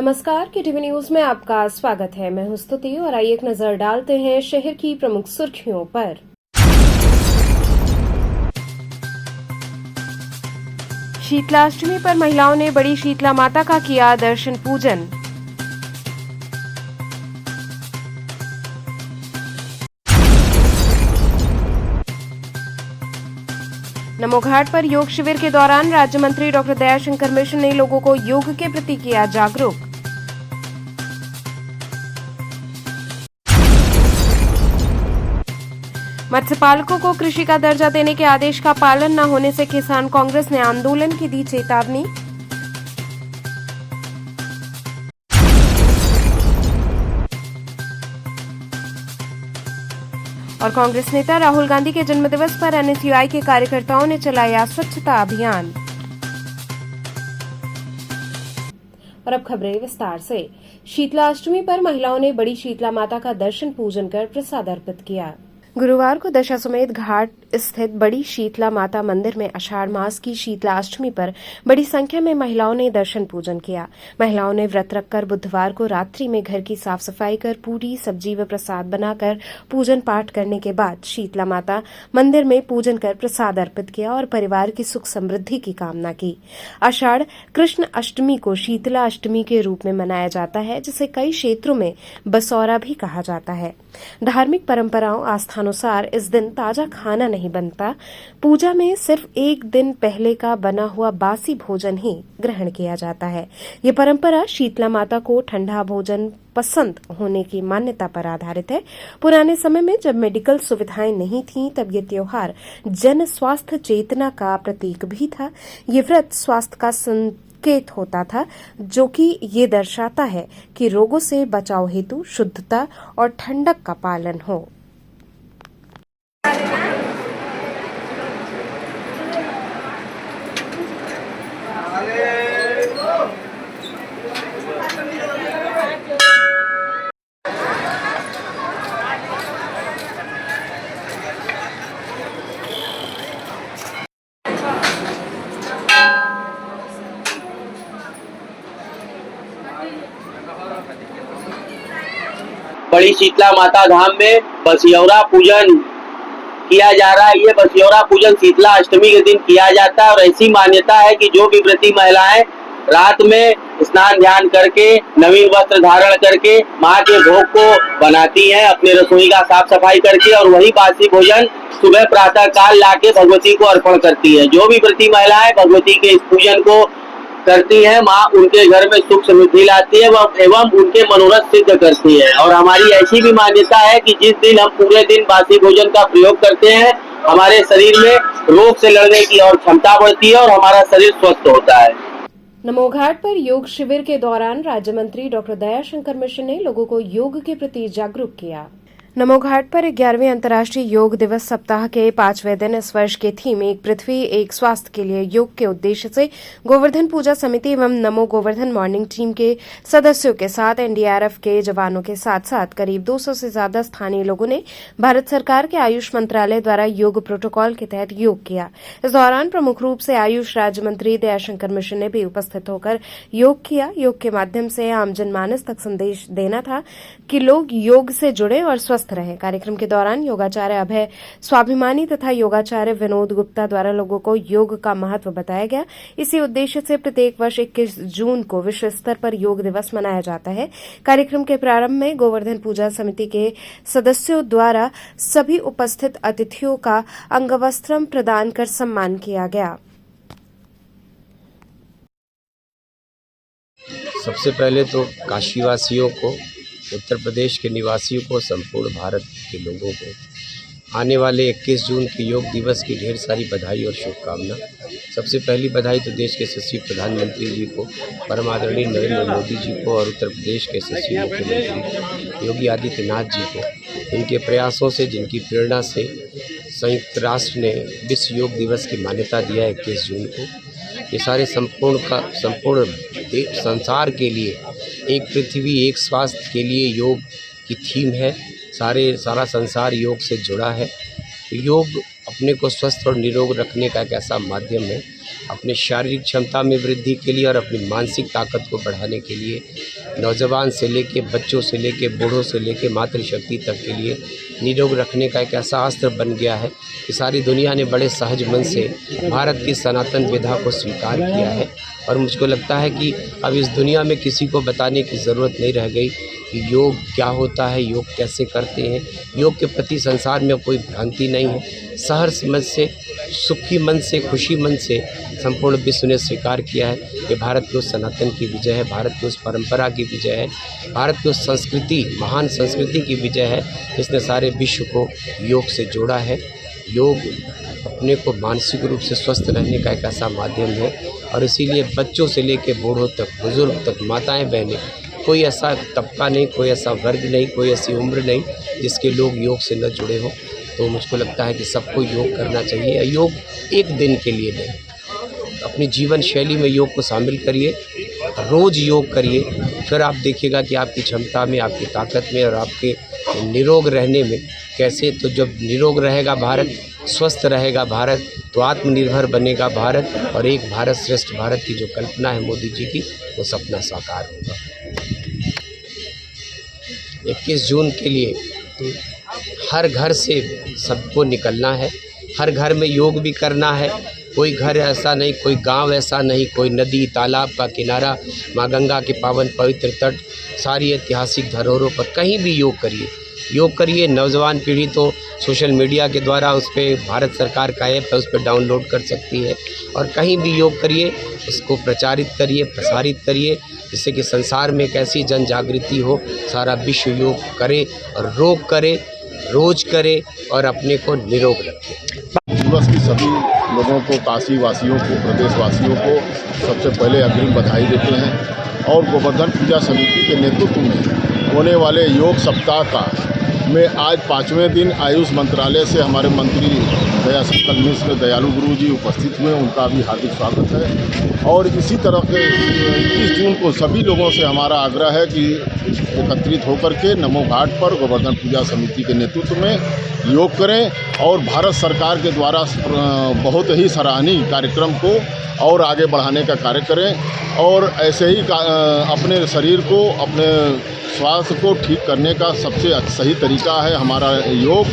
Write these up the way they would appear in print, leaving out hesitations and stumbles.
नमस्कार, KTV news में आपका स्वागत है। मैं हूं स्तुति और आइए एक नजर डालते हैं शहर की प्रमुख सुर्खियों पर। शीतलाष्टमी पर महिलाओं ने बड़ी शीतला माता का किया दर्शन पूजन। नमो घाट पर योग शिविर के दौरान राज्य मंत्री डॉक्टर दयाशंकर मिश्र ने लोगों को योग के प्रति किया जागरूक। मत्स्य पालकों को कृषि का दर्जा देने के आदेश का पालन न होने से किसान कांग्रेस ने आंदोलन की दी चेतावनी। और कांग्रेस नेता राहुल गांधी के जन्मदिवस पर एनएसयूआई के कार्यकर्ताओं ने चलाया स्वच्छता अभियान। और अब खबरें विस्तार से। शीतलाष्टमी पर महिलाओं ने बड़ी शीतला माता का दर्शन पूजन कर प्रसाद अर्पित किया। गुरुवार को दशाश्वमेध घाट स्थित बड़ी शीतला माता मंदिर में आषाढ़ मास की शीतलाष्टमी पर बड़ी संख्या में महिलाओं ने दर्शन पूजन किया। महिलाओं ने व्रत रखकर बुधवार को रात्रि में घर की साफ सफाई कर पूरी सब्जी व प्रसाद बनाकर पूजन पाठ करने के बाद शीतला माता मंदिर में पूजन कर प्रसाद अर्पित किया और परिवार की सुख समृद्धि की कामना की। आषाढ़ कृष्ण अष्टमी को शीतला अष्टमी के रूप में मनाया जाता है, जिसे कई क्षेत्रों में बसौरा भी कहा जाता है। धार्मिक परंपराओं आस्थानुसार इस दिन ताजा खाना नहीं बनता। पूजा में सिर्फ एक दिन पहले का बना हुआ बासी भोजन ही ग्रहण किया जाता है। ये परंपरा शीतला माता को ठंडा भोजन पसंद होने की मान्यता पर आधारित है। पुराने समय में जब मेडिकल सुविधाएं नहीं थीं, तब ये त्योहार जन स्वास्थ्य चेतना का प्रतीक भी था। ये व्रत स्वास्थ्य का संकेत होता था, जो कि ये दर्शाता है कि रोगों से बचाव हेतु शुद्धता और ठंडक का पालन हो। बड़ी शीतला माता धाम में बसियौरा पूजन किया जा रहा है। ये बसियौरा पूजन शीतला अष्टमी के दिन किया जाता है और ऐसी मान्यता है कि जो भी व्रती महिलाएं रात में स्नान ध्यान करके नवीन वस्त्र धारण करके माँ के भोग को बनाती हैं, अपने रसोई का साफ सफाई करके, और वही बासी भोजन सुबह प्रातः काल लाके भगवती को अर्पण करती है। जो भी व्रती महिलाएं भगवती के इस पूजन को करती है, माँ उनके घर में सुख समृद्धि लाती है एवं उनके मनोरथ सिद्ध करती है। और हमारी ऐसी भी मान्यता है कि जिस दिन हम पूरे दिन बासी भोजन का प्रयोग करते हैं, हमारे शरीर में रोग से लड़ने की और क्षमता बढ़ती है और हमारा शरीर स्वस्थ होता है। नमो घाट पर योग शिविर के दौरान राज्य मंत्री डॉक्टर दयाशंकर मिश्र ने लोगों को योग के प्रति जागरूक किया। नमो घाट पर 11वें अंतर्राष्ट्रीय योग दिवस सप्ताह के 5वें दिन इस वर्ष के थीम एक पृथ्वी एक स्वास्थ्य के लिए योग के उद्देश्य से गोवर्धन पूजा समिति एवं नमो गोवर्धन मॉर्निंग टीम के सदस्यों के साथ एनडीआरएफ के जवानों के साथ साथ करीब 200 से ज्यादा स्थानीय लोगों ने भारत सरकार के आयुष मंत्रालय द्वारा योग प्रोटोकॉल के तहत योग किया। इस दौरान प्रमुख रूप से आयुष राज्य मंत्री दयाशंकर मिश्र ने भी उपस्थित होकर योग किया। योग के माध्यम से आम जनमानस तक संदेश देना था कि लोग योग से जुड़े और स्वस्थ रहे। कार्यक्रम के दौरान योगाचार्य अभय स्वाभिमानी तथा योगाचार्य विनोद गुप्ता द्वारा लोगों को योग का महत्व बताया गया। इसी उद्देश्य से प्रत्येक वर्ष 21 जून को विश्व स्तर पर योग दिवस मनाया जाता है। कार्यक्रम के प्रारंभ में गोवर्धन पूजा समिति के सदस्यों द्वारा सभी उपस्थित अतिथियों का अंगवस्त्रम प्रदान कर सम्मान किया गया। सबसे पहले तो काशीवासियों को, उत्तर प्रदेश के निवासियों को, संपूर्ण भारत के लोगों को आने वाले 21 जून के योग दिवस की ढेर सारी बधाई और शुभकामना। सबसे पहली बधाई तो देश के यशस्वी प्रधानमंत्री जी को, परम आदरणीय नरेंद्र मोदी जी को, और उत्तर प्रदेश के यशस्वी मुख्यमंत्री योगी आदित्यनाथ जी को। इनके प्रयासों से, जिनकी प्रेरणा से संयुक्त राष्ट्र ने विश्व योग दिवस की मान्यता दिया 21 जून को। ये सारे संपूर्ण संसार के लिए एक पृथ्वी एक स्वास्थ्य के लिए योग की थीम है। सारा संसार योग से जुड़ा है। योग अपने को स्वस्थ और निरोग रखने का एक ऐसा माध्यम है अपने शारीरिक क्षमता में वृद्धि के लिए और अपनी मानसिक ताकत को बढ़ाने के लिए नौजवान से लेके बच्चों से लेके बूढ़ों से लेके मातृशक्ति तक के लिए निरोग रखने का एक ऐसा अस्त्र बन गया है कि सारी दुनिया ने बड़े सहज मन से भारत की सनातन विधा को स्वीकार किया है। और मुझको लगता है कि अब इस दुनिया में किसी को बताने की ज़रूरत नहीं रह गई कि योग क्या होता है, योग कैसे करते हैं। योग के प्रति संसार में कोई भ्रांति नहीं है। सहर्ष मन से, सुखी मन से, खुशी मन से संपूर्ण विश्व ने स्वीकार किया है कि भारत की उस सनातन की विजय है, भारत की उस परंपरा की विजय है, भारत की उस संस्कृति, महान संस्कृति की विजय है जिसने सारे विश्व को योग से जोड़ा है। योग अपने को मानसिक रूप से स्वस्थ रहने का एक ऐसा माध्यम है और इसीलिए बच्चों से लेकर बूढ़ों तक, बुजुर्ग तक, माताएं बहनें, कोई ऐसा तबका नहीं, कोई ऐसा वर्ग नहीं, कोई ऐसी उम्र नहीं जिसके लोग योग से न जुड़े हों। तो मुझको लगता है कि सबको योग करना चाहिए। योग एक दिन के लिए नहीं, अपनी जीवन शैली में योग को शामिल करिए, रोज़ योग करिए, फिर आप देखिएगा कि आपकी क्षमता में, आपकी ताकत में और आपके निरोग रहने में कैसे। तो जब निरोग रहेगा भारत, स्वस्थ रहेगा भारत, तो आत्मनिर्भर बनेगा भारत और एक भारत श्रेष्ठ भारत की जो कल्पना है मोदी जी की, वो सपना साकार होगा। 21 जून के लिए हर घर से सबको निकलना है, हर घर में योग भी करना है। कोई घर ऐसा नहीं, कोई गांव ऐसा नहीं, कोई नदी तालाब का किनारा, माँ गंगा के पावन पवित्र तट, सारी ऐतिहासिक धरोहरों पर कहीं भी योग करिए, योग करिए। नौजवान पीढ़ी तो सोशल मीडिया के द्वारा उस पर भारत सरकार का ऐप है, उस पर डाउनलोड कर सकती है और कहीं भी योग करिए, उसको प्रचारित करिए, प्रसारित करिए, जिससे कि संसार में एक ऐसी जन जागृति हो, सारा विश्व योग करे और रोग करे, रोज करे और अपने को निरोग रखे। दिवस की सभी लोगों को, काशी वासियों को, प्रदेशवासियों को सबसे पहले अग्रिम बधाई देते हैं और गोवर्धन पूजा समिति के नेतृत्व में होने वाले योग सप्ताह का में आज 5वें दिन आयुष मंत्रालय से हमारे मंत्री दयाशंकर मिश्र दयालु गुरु जी उपस्थित हुए, उनका भी हार्दिक स्वागत है। और इसी तरह के 21 जून को सभी लोगों से हमारा आग्रह है कि एकत्रित होकर के नमो घाट पर गोवर्धन पूजा समिति के नेतृत्व में योग करें और भारत सरकार के द्वारा बहुत ही सराहनीय कार्यक्रम को और आगे बढ़ाने का कार्य करें और ऐसे ही अपने शरीर को, अपने स्वास्थ्य को ठीक करने का सबसे सही तरीका है हमारा योग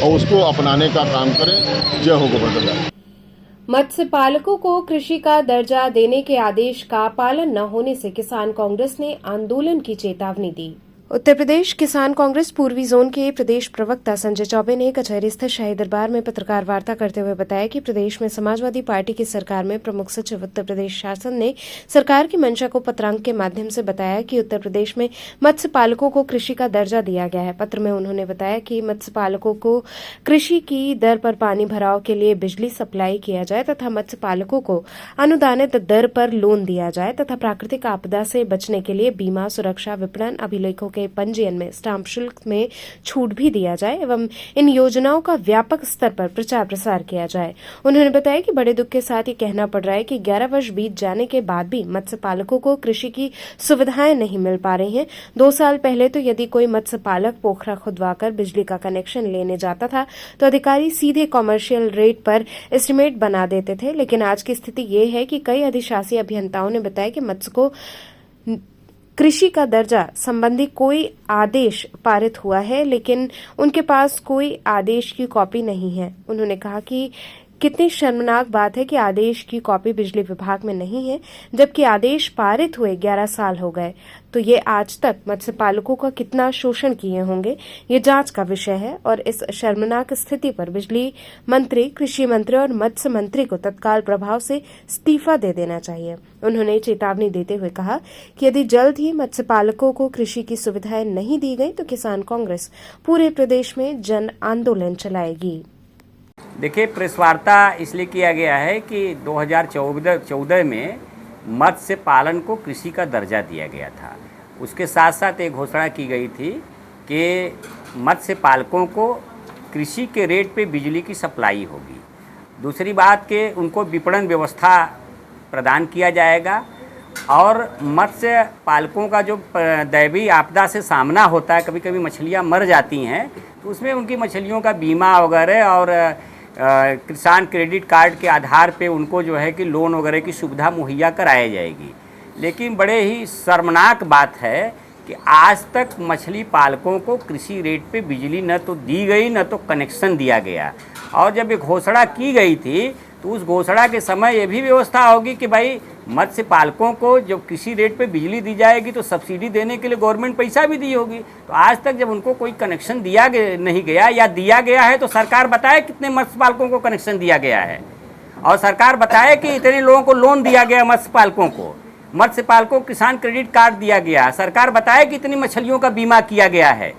और उसको अपनाने का काम करें। जय हो गोवर्धन। मत्स्य पालकों को कृषि का दर्जा देने के आदेश का पालन न होने से किसान कांग्रेस ने आंदोलन की चेतावनी दी। उत्तर प्रदेश किसान कांग्रेस पूर्वी जोन के प्रदेश प्रवक्ता संजय चौबे ने कचहरी स्थित शाही दरबार में पत्रकार वार्ता करते हुए बताया कि प्रदेश में समाजवादी पार्टी की सरकार में प्रमुख सचिव उत्तर प्रदेश शासन ने सरकार की मंशा को पत्रांक के माध्यम से बताया कि उत्तर प्रदेश में मत्स्य पालकों को कृषि का दर्जा दिया गया है। पत्र में उन्होंने बताया कि मत्स्य पालकों को कृषि की दर पर पानी भराव के लिए बिजली सप्लाई किया जाए तथा मत्स्य पालकों को अनुदानित दर पर लोन दिया जाए तथा प्राकृतिक आपदा से बचने के लिए बीमा, सुरक्षा, विपणन, अभिलेखों के पंजीयन में स्टाम्प शुल्क में छूट भी दिया जाए एवं इन योजनाओं का व्यापक स्तर पर प्रचार प्रसार किया जाए। उन्होंने बताया कि बड़े दुख के साथ ये कहना पड़ रहा है कि 11 वर्ष बीत जाने के बाद भी मत्स्य पालकों को कृषि की सुविधाएं नहीं मिल पा रही हैं। 2 साल पहले तो यदि कोई मत्स्य पालक पोखरा खुदवाकर बिजली का कनेक्शन लेने जाता था तो अधिकारी सीधे कॉमर्शियल रेट पर एस्टिमेट बना देते थे, लेकिन आज की स्थिति ये है कि कई अधिशासी अभियंताओं ने बताया कि मत्स्य को कृषि का दर्जा संबंधी कोई आदेश पारित हुआ है लेकिन उनके पास कोई आदेश की कॉपी नहीं है। उन्होंने कहा कि कितनी शर्मनाक बात है कि आदेश की कॉपी बिजली विभाग में नहीं है, जबकि आदेश पारित हुए 11 साल हो गए। तो ये आज तक मत्स्य पालकों का कितना शोषण किए होंगे, ये जांच का विषय है और इस शर्मनाक स्थिति पर बिजली मंत्री, कृषि मंत्री और मत्स्य मंत्री को तत्काल प्रभाव से इस्तीफा दे देना चाहिए। उन्होंने चेतावनी देते हुए कहा कि यदि जल्द ही मत्स्य पालकों को कृषि की सुविधाएं नहीं दी गई तो किसान कांग्रेस पूरे प्रदेश में जन आंदोलन चलाएगी। देखिए, प्रेस वार्ता इसलिए किया गया है कि 2014 में मत्स्य पालन को कृषि का दर्जा दिया गया था। उसके साथ साथ एक घोषणा की गई थी कि मत्स्य पालकों को कृषि के रेट पे बिजली की सप्लाई होगी। दूसरी बात कि उनको विपणन व्यवस्था प्रदान किया जाएगा और मत्स्य पालकों का जो दैवीय आपदा से सामना होता है, कभी कभी मछलियां मर जाती हैं, तो उसमें उनकी मछलियों का बीमा वगैरह और किसान क्रेडिट कार्ड के आधार पे उनको जो है कि लोन वगैरह की सुविधा मुहैया कराई जाएगी। लेकिन बड़े ही शर्मनाक बात है कि आज तक मछली पालकों को कृषि रेट पे बिजली न तो दी गई न तो कनेक्शन दिया गया। और जब ये घोषणा की गई थी तो उस घोषणा के समय ये भी व्यवस्था होगी कि भाई मत्स्य पालकों को जब कृषि रेट पे बिजली दी जाएगी तो सब्सिडी देने के लिए गवर्नमेंट पैसा भी दी होगी। तो आज तक जब उनको कोई कनेक्शन दिया नहीं गया या दिया गया है तो सरकार बताए कितने मत्स्य पालकों को कनेक्शन दिया गया है, और सरकार बताए कि इतने लोगों को लोन दिया गया मत्स्य पालकों को, मत्स्य पालकों को किसान क्रेडिट कार्ड दिया गया, सरकार बताए कि इतनी मछलियों का बीमा किया गया है।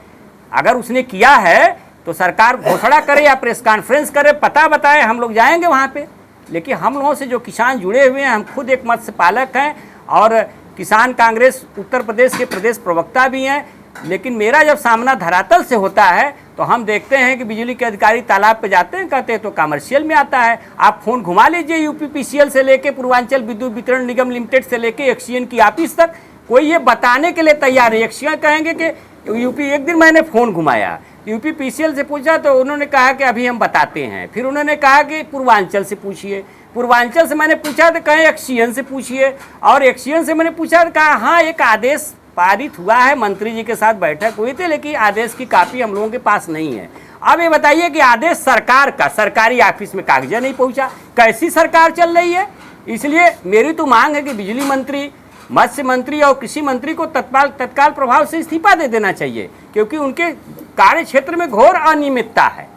अगर उसने किया है तो सरकार घोषणा करे या प्रेस कॉन्फ्रेंस करे, पता बताए, हम लोग जाएंगे वहाँ पे। लेकिन हम लोगों से जो किसान जुड़े हुए हैं, हम खुद एक मत्स्य पालक हैं और किसान कांग्रेस उत्तर प्रदेश के प्रदेश प्रवक्ता भी हैं। लेकिन मेरा जब सामना धरातल से होता है तो हम देखते हैं कि बिजली के अधिकारी तालाब पे जाते हैं, कहते हैं तो कमर्शियल में आता है। आप फ़ोन घुमा लीजिए यूपीपीसीएल से लेके पूर्वांचल विद्युत वितरण निगम लिमिटेड से लेके एक्सीएन की ऑफिस तक, कोई ये बताने के लिए तैयार है। एक्सीएन कहेंगे कि यूपी, एक दिन मैंने फ़ोन घुमाया, यूपीपीसीएल से पूछा तो उन्होंने कहा कि अभी हम बताते हैं। फिर उन्होंने कहा कि पूर्वांचल से पूछिए, पूर्वांचल से मैंने पूछा तो कहें एक्सीएन से पूछिए, और एक्सीएन से मैंने पूछा तो कहा हाँ एक आदेश पारित हुआ है, मंत्री जी के साथ बैठक हुई थी, लेकिन आदेश की कापी हम लोगों के पास नहीं है। अब ये बताइए कि आदेश सरकार का सरकारी ऑफिस में कागजा नहीं पहुंचा, कैसी सरकार चल रही है। इसलिए मेरी तो मांग है कि बिजली मंत्री, मत्स्य मंत्री और कृषि मंत्री को तत्काल प्रभाव से इस्तीफा दे देना चाहिए, क्योंकि उनके कार्य क्षेत्र में घोर अनियमितता है।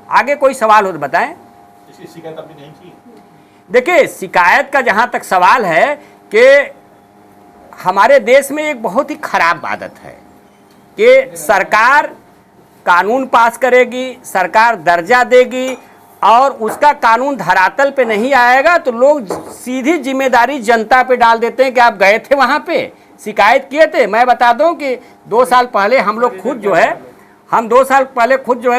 आगे कोई सवाल हो तो बताएं। इसकी शिकायत आपने नहीं की? देखिए, शिकायत का जहां तक सवाल है कि हमारे देश में एक बहुत ही खराब आदत है कि सरकार कानून पास करेगी, सरकार दर्जा देगी और उसका कानून धरातल पे नहीं आएगा तो लोग सीधी जिम्मेदारी जनता पे डाल देते हैं कि आप गए थे वहाँ पे, शिकायत किए थे। मैं बता दूं कि 2 साल पहले हम लोग खुद जो है,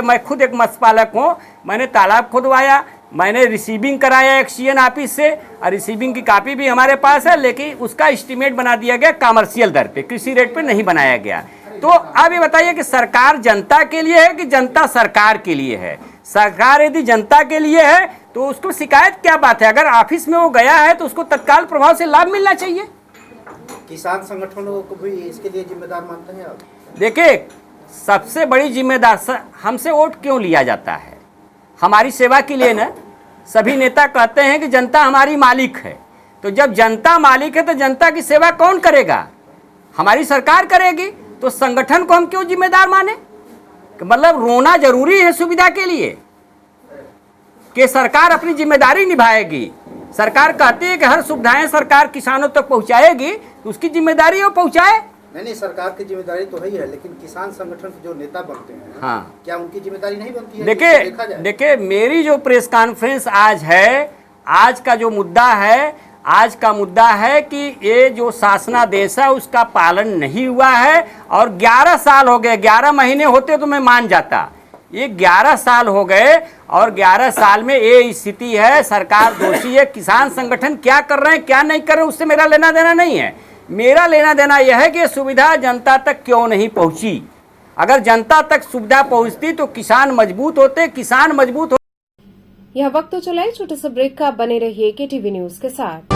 मैं खुद एक मत्स्य पालक हूँ, मैंने तालाब खुदवाया, मैंने रिसीविंग कराया एक्सीएन ऑफिस से, और रिसीविंग की कापी भी हमारे पास है, लेकिन उसका एस्टीमेट बना दिया गया कमर्शियल दर पे, कृषि रेट पे नहीं बनाया गया। तो अब ये बताइए कि सरकार जनता के लिए है कि जनता सरकार के लिए है। सरकार यदि जनता के लिए है तो उसको शिकायत क्या बात है। अगर ऑफिस में वो गया है तो उसको तत्काल प्रभाव से लाभ मिलना चाहिए। किसान संगठनों को भी इसके लिए जिम्मेदार मानते हैं आप? देखिए, सबसे बड़ी जिम्मेदार हमसे वोट क्यों लिया जाता है? हमारी सेवा के लिए ना। सभी नेता कहते हैं कि जनता हमारी मालिक है, तो जब जनता मालिक है तो जनता की सेवा कौन करेगा? हमारी सरकार करेगी। तो संगठन को हम क्यों जिम्मेदार माने? मतलब रोना जरूरी है सुविधा के लिए कि सरकार अपनी जिम्मेदारी निभाएगी। सरकार कहती है कि हर सुविधाएं सरकार किसानों तक पहुंचाएगी, तो उसकी जिम्मेदारी है वो पहुंचाए। नहीं, सरकार की जिम्मेदारी तो है ही है, लेकिन किसान संगठन के जो नेता बनते हैं, हाँ, क्या उनकी जिम्मेदारी नहीं बनती है? देखिए मेरी जो प्रेस कॉन्फ्रेंस आज है, आज का जो मुद्दा है, आज का मुद्दा है कि ये जो शासनादेश है उसका पालन नहीं हुआ है, और 11 साल हो गए। 11 महीने होते तो मैं मान जाता, ये 11 साल हो गए, और 11 साल में ये स्थिति है। सरकार दोषी है। किसान संगठन क्या कर रहे हैं क्या नहीं कर रहे हैं उससे मेरा लेना देना नहीं है। मेरा लेना देना यह है कि सुविधा जनता तक क्यों नहीं पहुंची। अगर जनता तक सुविधा पहुंचती तो किसान मजबूत होते, किसान मजबूत हो। यह वक्त तो चला है छोटे से ब्रेक का। बने रहिए केटीवी न्यूज के साथ।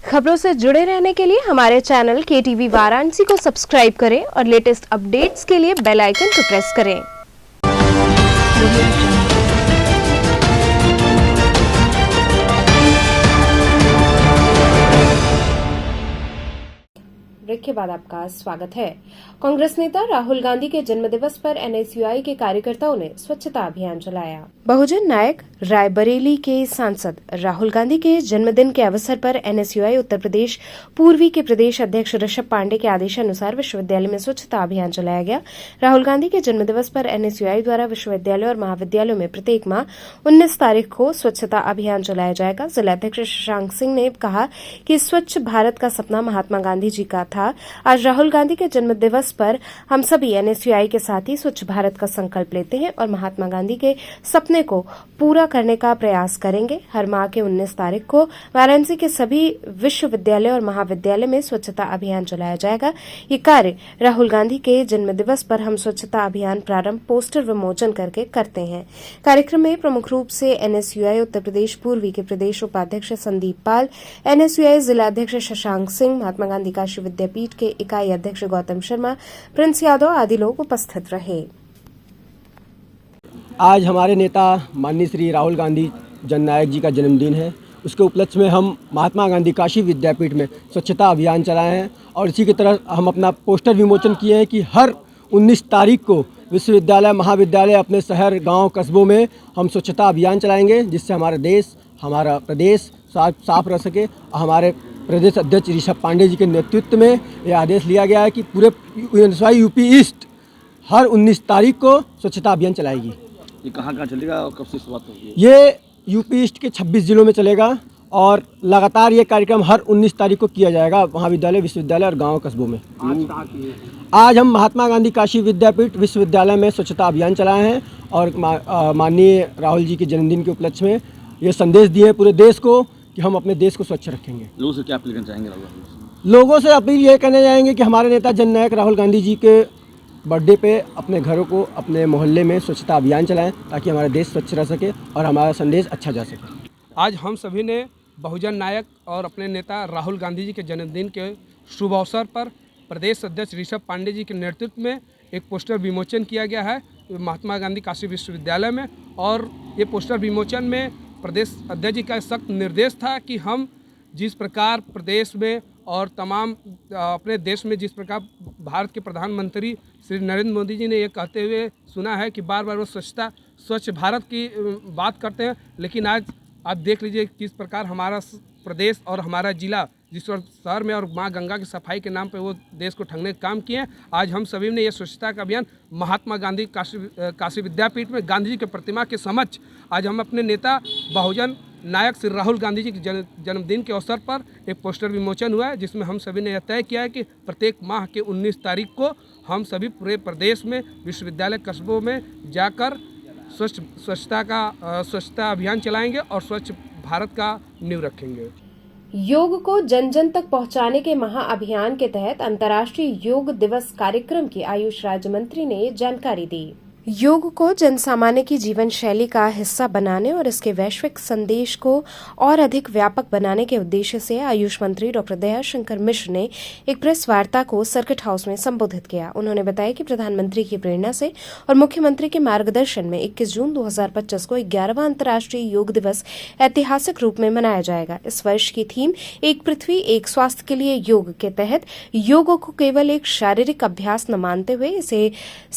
खबरों से जुड़े रहने के लिए हमारे चैनल केटीवी वाराणसी को सब्सक्राइब करें और लेटेस्ट अपडेट्स के लिए बेल आइकन को प्रेस करें। ब्रेक के बाद आपका स्वागत है। कांग्रेस नेता राहुल गांधी के जन्मदिवस पर एनएसयूआई के कार्यकर्ताओं ने स्वच्छता अभियान चलाया। बहुजन नायक रायबरेली के सांसद राहुल गांधी के जन्मदिन के अवसर पर एनएसयूआई उत्तर प्रदेश पूर्वी के प्रदेश अध्यक्ष ऋषभ पांडे के आदेशानुसार विश्वविद्यालय में स्वच्छता अभियान चलाया गया। राहुल गांधी के जन्मदिवस पर एनएसयूआई द्वारा विश्वविद्यालयों और महाविद्यालयों में प्रत्येक माह 19 तारीख को स्वच्छता अभियान चलाया जाएगा। जिलाध्यक्ष शशांक सिंह ने कहा कि स्वच्छ भारत का सपना महात्मा गांधी जी का था, कहा, आज राहुल गांधी के जन्म दिवस पर हम सभी एनएसयूआई के साथ ही स्वच्छ भारत का संकल्प लेते हैं और महात्मा गांधी के सपने को पूरा करने का प्रयास करेंगे। हर माह के 19 तारीख को वाराणसी के सभी विश्वविद्यालय और महाविद्यालय में स्वच्छता अभियान चलाया जाएगा। ये कार्य राहुल गांधी के जन्म दिवस पर हम स्वच्छता अभियान प्रारंभ पोस्टर विमोचन करके करते हैं। कार्यक्रम में प्रमुख रूप से एनएसयूआई उत्तर प्रदेश पूर्वी के प्रदेश उपाध्यक्ष संदीप पाल, एनएसयूआई जिलाध्यक्ष शशांक सिंह, महात्मा गांधी काशी विद्यापीठ के इकाई अध्यक्ष गौतम शर्मा, प्रिंस यादव आदि लोग उपस्थित रहे। आज हमारे नेता माननीय श्री राहुल गांधी जननायक जी का जन्मदिन है। उसके उपलक्ष्य में हम महात्मा गांधी काशी विद्यापीठ में स्वच्छता अभियान चलाए हैं और इसी की तरह हम अपना पोस्टर विमोचन किए हैं कि हर 19 तारीख को विश्वविद्यालय महाविद्यालय अपने शहर गांव कस्बों में हम स्वच्छता अभियान चलाएंगे, जिससे हमारा देश हमारा प्रदेश साफ रह सके। हमारे प्रदेश अध्यक्ष ऋषभ पांडे जी के नेतृत्व में यह आदेश लिया गया है कि पूरे यूपी ईस्ट हर 19 तारीख को स्वच्छता अभियान चलाएगी। ये कहाँ चलेगा और कब से शुरुआत होगी? ये यूपी ईस्ट के 26 जिलों में चलेगा और लगातार ये कार्यक्रम हर 19 तारीख को किया जाएगा महाविद्यालय विश्वविद्यालय और गाँव कस्बों में। आज हम महात्मा गांधी काशी विद्यापीठ विश्वविद्यालय में स्वच्छता अभियान चलाए हैं और माननीय राहुल जी के जन्मदिन के उपलक्ष्य में ये संदेश दिए हैं पूरे देश को कि हम अपने देश को स्वच्छ रखेंगे। लोगों से क्या अपील करना चाहेंगे? लोगों से अपील ये कहने जाएंगे कि हमारे नेता जननायक राहुल गांधी जी के बर्थडे पे अपने घरों को अपने मोहल्ले में स्वच्छता अभियान चलाएं ताकि हमारा देश स्वच्छ रह सके और हमारा संदेश अच्छा जा सके। आज हम सभी ने बहुजन नायक और अपने नेता राहुल गांधी जी के जन्मदिन के शुभ अवसर पर प्रदेश अध्यक्ष ऋषभ पांडे जी के नेतृत्व में एक पोस्टर विमोचन किया गया है महात्मा गांधी काशी विश्वविद्यालय में। और ये पोस्टर विमोचन में प्रदेश अध्यक्ष जी का सख्त निर्देश था कि हम जिस प्रकार प्रदेश में और तमाम अपने देश में जिस प्रकार भारत के प्रधानमंत्री श्री नरेंद्र मोदी जी ने ये कहते हुए सुना है कि बार बार वो स्वच्छ भारत की बात करते हैं, लेकिन आज आप देख लीजिए किस प्रकार हमारा प्रदेश और हमारा जिला जिस शहर में और माँ गंगा की सफाई के नाम पे वो देश को ठगने का काम किए हैं। आज हम सभी ने ये स्वच्छता का अभियान महात्मा गांधी काशी विद्यापीठ में गांधी जी की प्रतिमा के समक्ष आज हम अपने नेता बहुजन नायक श्री राहुल गांधी जी के जन्मदिन के अवसर पर एक पोस्टर विमोचन हुआ है, जिसमें हम सभी ने यह तय किया है कि प्रत्येक माह के 19 तारीख को हम सभी पूरे प्रदेश में विश्वविद्यालय कस्बों में जाकर स्वच्छता अभियान चलाएंगे और स्वच्छ भारत का नींव रखेंगे। योग को जन जन तक पहुंचाने के महाअभियान के तहत अंतर्राष्ट्रीय योग दिवस कार्यक्रम की आयुष राज्य मंत्री ने जानकारी दी। योग को जन सामान्य की जीवन शैली का हिस्सा बनाने और इसके वैश्विक संदेश को और अधिक व्यापक बनाने के उद्देश्य से आयुष मंत्री डॉक्टर दयाशंकर मिश्र ने एक प्रेस वार्ता को सर्किट हाउस में संबोधित किया। उन्होंने बताया कि प्रधानमंत्री की प्रेरणा से और मुख्यमंत्री के मार्गदर्शन में 21 जून 2025 को 11वां अंतर्राष्ट्रीय योग दिवस ऐतिहासिक रूप में मनाया जाएगा। इस वर्ष की थीम एक पृथ्वी एक स्वास्थ्य के लिए योग के तहत योग को केवल एक शारीरिक अभ्यास न मानते हुए इसे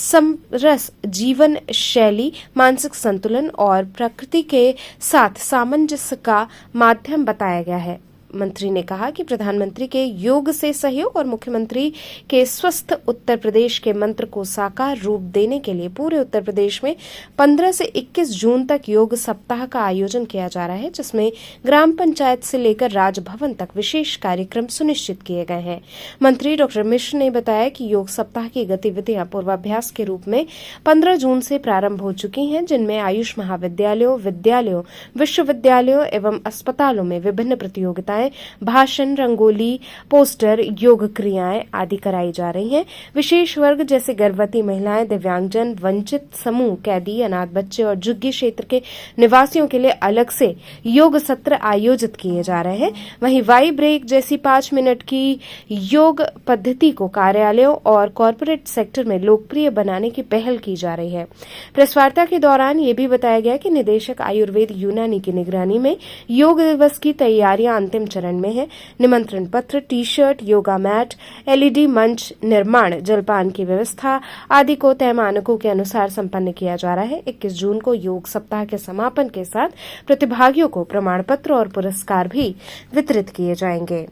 समरस जीवन शैली, मानसिक संतुलन और प्रकृति के साथ सामंजस्य का माध्यम बताया गया है। मंत्री ने कहा कि प्रधानमंत्री के योग से सहयोग और मुख्यमंत्री के स्वस्थ उत्तर प्रदेश के मंत्र को साकार रूप देने के लिए पूरे उत्तर प्रदेश में 15 से 21 जून तक योग सप्ताह का आयोजन किया जा रहा है, जिसमें ग्राम पंचायत से लेकर राजभवन तक विशेष कार्यक्रम सुनिश्चित किए गए हैं। मंत्री डॉक्टर मिश्र ने बताया कि योग सप्ताह की गतिविधियां पूर्वाभ्यास के रूप में 15 जून से प्रारंभ हो चुकी हैं, जिनमें आयुष महाविद्यालयों, विद्यालयों, विश्वविद्यालयों एवं अस्पतालों में विभिन्न प्रतियोगिताएं, भाषण, रंगोली, पोस्टर, योग क्रियाएं आदि कराई जा रही हैं। विशेष वर्ग जैसे गर्भवती महिलाएं, दिव्यांगजन, वंचित समूह, कैदी, अनाथ बच्चे और झुग्गी क्षेत्र के निवासियों के लिए अलग से योग सत्र आयोजित किए जा रहे हैं। वहीं वाई ब्रेक जैसी 5 मिनट की योग पद्धति को कार्यालयों और कॉरपोरेट सेक्टर में लोकप्रिय बनाने की पहल की जा रही है। प्रेस वार्ता के दौरान ये भी बताया गया कि निदेशक आयुर्वेद यूनानी की निगरानी में योग दिवस की तैयारियां अंतिम चरण में है। निमंत्रण पत्र, T shirt, yoga mat, LED मंच निर्माण, जलपान की व्यवस्था आदि को तय मानकों के अनुसार संपन्न किया जा रहा है। 21 जून को योग सप्ताह के समापन के साथ प्रतिभागियों को प्रमाण पत्र और पुरस्कार भी वितरित किए जाएंगे।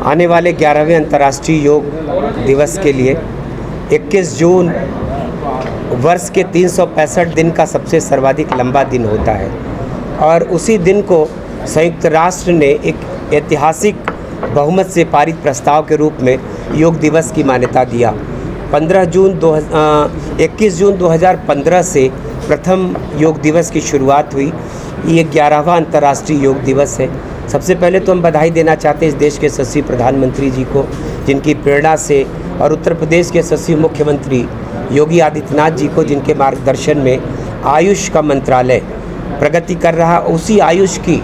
आने वाले 11वें अंतर्राष्ट्रीय योग दिवस के लिए 21 जून वर्ष के 365 दिन का सबसे सर्वाधिक लंबा दिन होता है और उसी दिन को संयुक्त राष्ट्र ने एक ऐतिहासिक बहुमत से पारित प्रस्ताव के रूप में योग दिवस की मान्यता दिया। 21 जून 2015 से प्रथम योग दिवस की शुरुआत हुई। ये 11वां अंतर्राष्ट्रीय योग दिवस है। सबसे पहले तो हम बधाई देना चाहते हैं इस देश के यशस्वी प्रधानमंत्री जी को, जिनकी प्रेरणा से, और उत्तर प्रदेश के यशस्वी मुख्यमंत्री योगी आदित्यनाथ जी को, जिनके मार्गदर्शन में आयुष का मंत्रालय प्रगति कर रहा। उसी आयुष की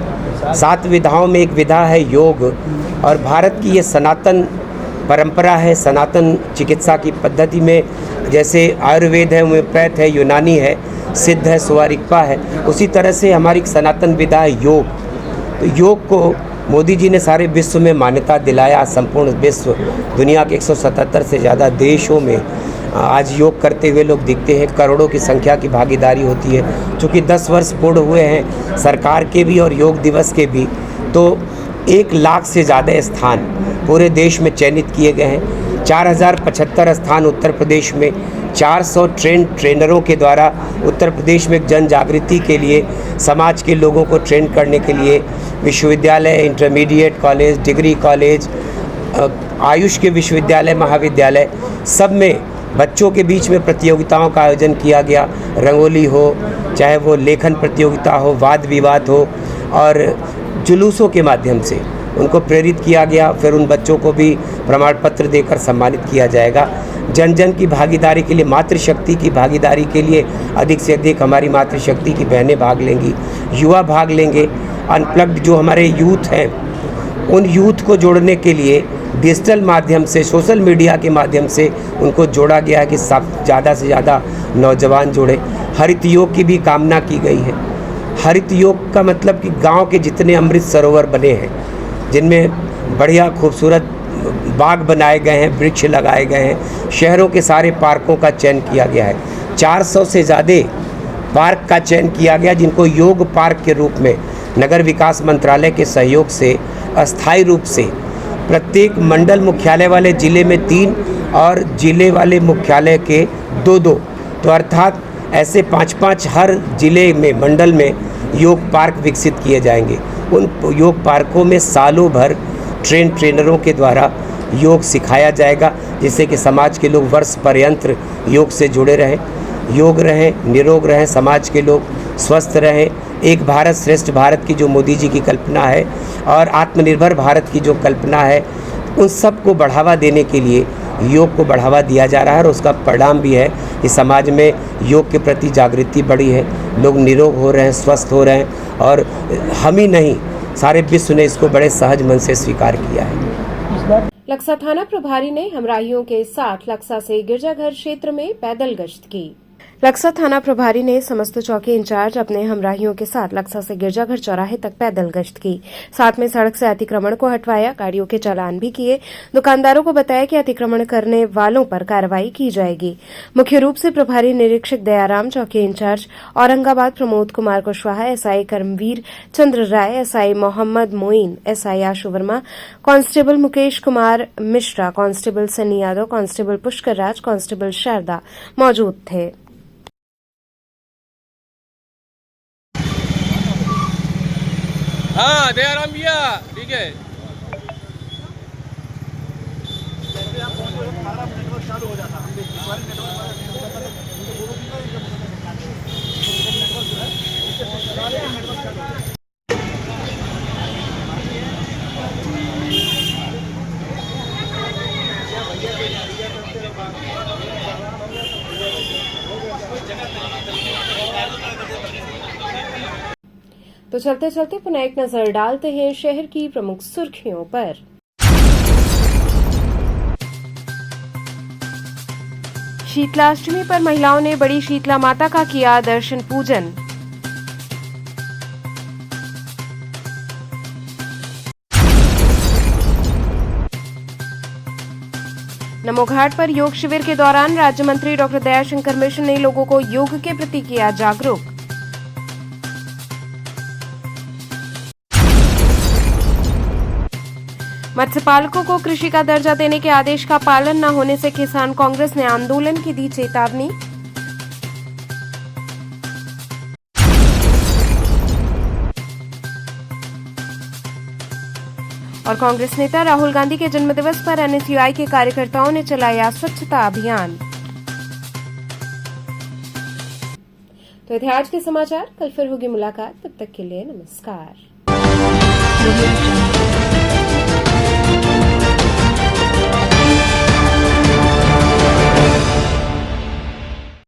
7 विधाओं में एक विधा है योग, और भारत की ये सनातन परंपरा है। सनातन चिकित्सा की पद्धति में जैसे आयुर्वेद है, होम्योपैथ है, यूनानी है, सिद्ध है, सुवारिकपा है, उसी तरह से हमारी एक सनातन विधा है योग। तो योग को मोदी जी ने सारे विश्व में मान्यता दिलाया। संपूर्ण विश्व, दुनिया के 177 से ज़्यादा देशों में आज योग करते हुए लोग दिखते हैं। करोड़ों की संख्या की भागीदारी होती है। चूँकि 10 वर्ष पूर्ण हुए हैं सरकार के भी और योग दिवस के भी, तो 1 लाख से ज़्यादा स्थान पूरे देश में चयनित किए गए हैं। 4075 स्थान उत्तर प्रदेश में, 400 ट्रेनरों के द्वारा उत्तर प्रदेश में जन जागृति के लिए, समाज के लोगों को ट्रेन करने के लिए विश्वविद्यालय, intermediate college, degree college, Ayush के विश्वविद्यालय, महाविद्यालय, सब में बच्चों के बीच में प्रतियोगिताओं का आयोजन किया गया। रंगोली हो, चाहे वो लेखन प्रतियोगिता हो, वाद विवाद हो, और जुलूसों के माध्यम से उनको प्रेरित किया गया। फिर उन बच्चों को भी प्रमाण पत्र देकर सम्मानित किया जाएगा। जन जन की भागीदारी के लिए, मातृशक्ति की भागीदारी के लिए अधिक से अधिक हमारी मातृशक्ति की बहनें भाग लेंगी, युवा भाग लेंगे। अनप्लग्ड जो हमारे यूथ हैं, उन यूथ को जोड़ने के लिए डिजिटल माध्यम से, सोशल मीडिया के माध्यम से उनको जोड़ा गया है कि ज़्यादा से ज़्यादा नौजवान जुड़े। हरित योग की भी कामना की गई है। हरित योग का मतलब कि गांव के जितने अमृत सरोवर बने हैं, जिनमें बढ़िया खूबसूरत बाग बनाए गए हैं, वृक्ष लगाए गए हैं, शहरों के सारे पार्कों का चयन किया गया है। 400 से ज़्यादा पार्क का चयन किया गया, जिनको योग पार्क के रूप में नगर विकास मंत्रालय के सहयोग से अस्थायी रूप से प्रत्येक मंडल मुख्यालय वाले ज़िले में 3 और ज़िले वाले मुख्यालय के 2-2, तो अर्थात ऐसे 5-5 हर ज़िले में, मंडल में योग पार्क विकसित किए जाएंगे। उन योग पार्कों में सालों भर ट्रेनरों के द्वारा योग सिखाया जाएगा, जिससे कि समाज के लोग वर्ष पर्यंत योग से जुड़े रहें, योग रहें, निरोग रहें, समाज के लोग स्वस्थ रहें। एक भारत श्रेष्ठ भारत की जो मोदी जी की कल्पना है और आत्मनिर्भर भारत की जो कल्पना है, उन सब को बढ़ावा देने के लिए योग को बढ़ावा दिया जा रहा है। और उसका परिणाम भी है कि समाज में योग के प्रति जागृति बढ़ी है, लोग निरोग हो रहे हैं, स्वस्थ हो रहे हैं, और हम ही नहीं, सारे विश्व ने इसको बड़े सहज मन से स्वीकार किया है। लक्सा थाना प्रभारी ने हमराहियों के साथ लक्सा से गिरजाघर क्षेत्र में पैदल गश्त की। लक्सा थाना प्रभारी ने समस्त चौकी इंचार्ज अपने हमराहियों के साथ लक्सा से गिरजाघर चौराहे तक पैदल गश्त की। साथ में सड़क से अतिक्रमण को हटवाया, गाड़ियों के चालान भी किए। दुकानदारों को बताया कि अतिक्रमण करने वालों पर कार्रवाई की जाएगी। मुख्य रूप से प्रभारी निरीक्षक दयाराम, चौकी incharge Aurangabad Pramod Kumar Kushwaha, SI Karmveer Chandra Rai, SI Mohammad Moin, SI Ashu Verma, constable Mukesh Kumar Mishra, constable Sunny Yadav, constable Pushkar Raj, constable Sharda मौजूद थे। हाँ दयाराम भैया, ठीक है। तो चलते चलते पुनः एक नजर डालते हैं शहर की प्रमुख सुर्खियों पर। शीतलाष्टमी पर महिलाओं ने बड़ी शीतला माता का किया दर्शन पूजन। नमो घाट पर योग शिविर के दौरान राज्य मंत्री डॉक्टर दयाशंकर मिश्र ने लोगों को योग के प्रति किया जागरूक। मत्स्यपालकों को कृषि का दर्जा देने के आदेश का पालन न होने से किसान कांग्रेस ने आंदोलन की दी चेतावनी। और कांग्रेस नेता राहुल गांधी के जन्मदिवस पर एनएसयूआई के कार्यकर्ताओं ने चलाया स्वच्छता अभियान। तो थे आज के समाचार, कल फिर होगी मुलाकात, तब तक के लिए नमस्कार।